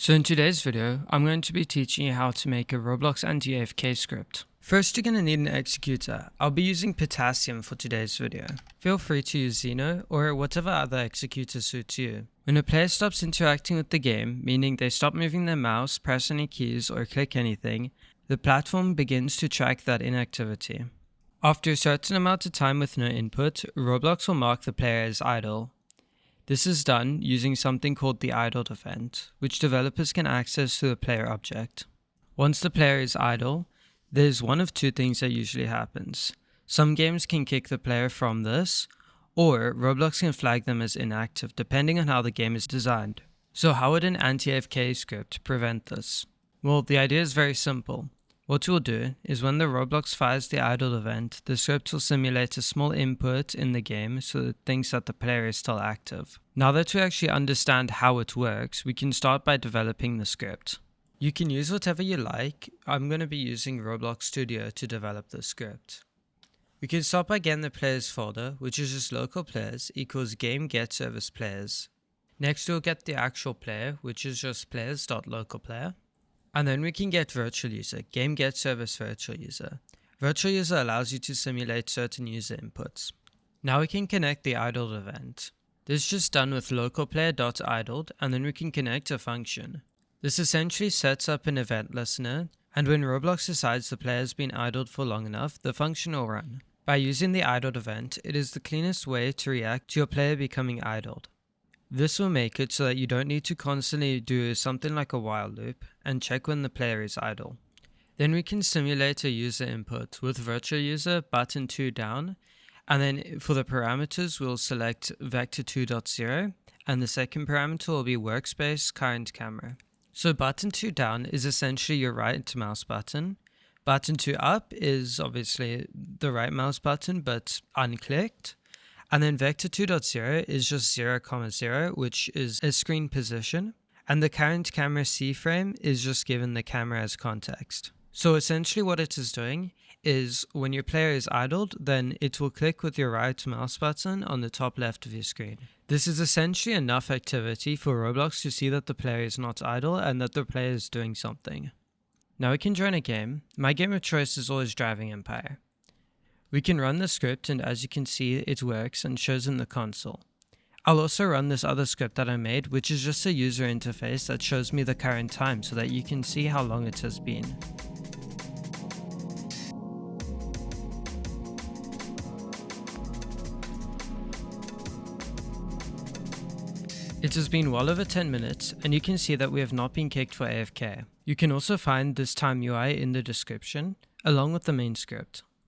So in today's video, I'm going to be teaching you how to make a Roblox anti-AFK script. First, you're going to need an executor. I'll be using Potassium for today's video. Feel free to use Xeno or whatever other executor suits you. When a player stops interacting with the game, meaning they stop moving their mouse, press any keys, or click anything, the platform begins to track that inactivity. After a certain amount of time with no input, Roblox will mark the player as idle. This is done using something called the idled event, which developers can access through the player object. Once the player is idle, there's one of two things that usually happens. Some games can kick the player from this, or Roblox can flag them as inactive depending on how the game is designed. So how would an anti-AFK script prevent this? Well, the idea is very simple. What we'll do is when the Roblox fires the idle event, the script will simulate a small input in the game so it thinks that the player is still active. Now that we actually understand how it works, we can start by developing the script. You can use whatever you like. I'm going to be using Roblox Studio to develop the script. We can start by getting the players folder, which is just local players equals game get service players. Next we'll get the actual player, which is just Players.LocalPlayer. And then we can get VirtualUser, game get service VirtualUser. VirtualUser allows you to simulate certain user inputs. Now we can connect the idled event. This is just done with localplayer.idled, and then we can connect a function. This essentially sets up an event listener, and when Roblox decides the player has been idled for long enough, the function will run. By using the idled event, it is the cleanest way to react to your player becoming idled. This will make it so that you don't need to constantly do something like a while loop and check when the player is idle. Then we can simulate a user input with VirtualUser button 2 down, and then for the parameters we'll select vector 2.0, and the second parameter will be workspace current camera. So button 2 down is essentially your right mouse button. Button 2 up is obviously the right mouse button but unclicked. And then vector 2.0 is just 0,0, which is a screen position. And the current camera C frame is just given the camera as context. So essentially what it is doing is when your player is idled, then it will click with your right mouse button on the top left of your screen. This is essentially enough activity for Roblox to see that the player is not idle and that the player is doing something. Now we can join a game. My game of choice is always Driving Empire. We can run the script, and as you can see it works and shows in the console. I'll also run this other script that I made, which is just a user interface that shows me the current time so that you can see how long it has been. It has been well over 10 minutes, and you can see that we have not been kicked for AFK. You can also find this time UI in the description, along with the main script.